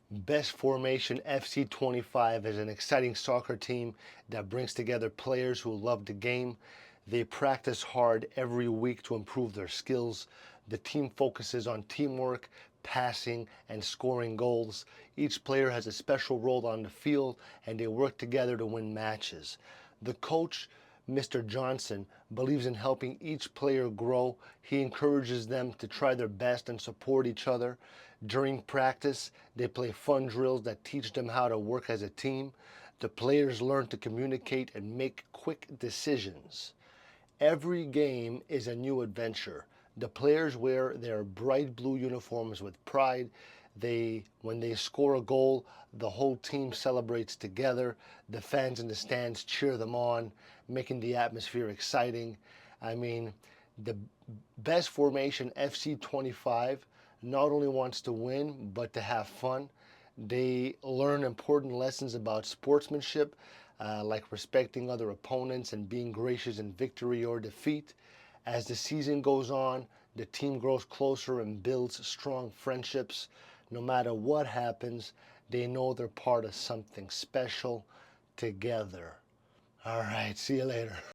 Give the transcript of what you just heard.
Best Formation FC 25 is an exciting soccer team that brings together players who love the game. They practice hard every week to improve their skills. The team focuses on teamwork, passing, and scoring goals. Each player has a special role on the field, and they work together to win matches. The coach, Mr. Johnson, believes in helping each player grow. He encourages them to try their best and support each other. During practice, they play fun drills that teach them how to work as a team. The players learn to communicate and make quick decisions. Every game is a new adventure. The players wear their bright blue uniforms with pride. When they score a goal, the whole team celebrates together. The fans in the stands cheer them on, making the atmosphere exciting. I mean, the Best Formation FC 25 not only wants to win, but to have fun. They learn important lessons about sportsmanship, like respecting other opponents and being gracious in victory or defeat. As the season goes on, the team grows closer and builds strong friendships. No matter what happens, they know they're part of something special together. All right, see you later.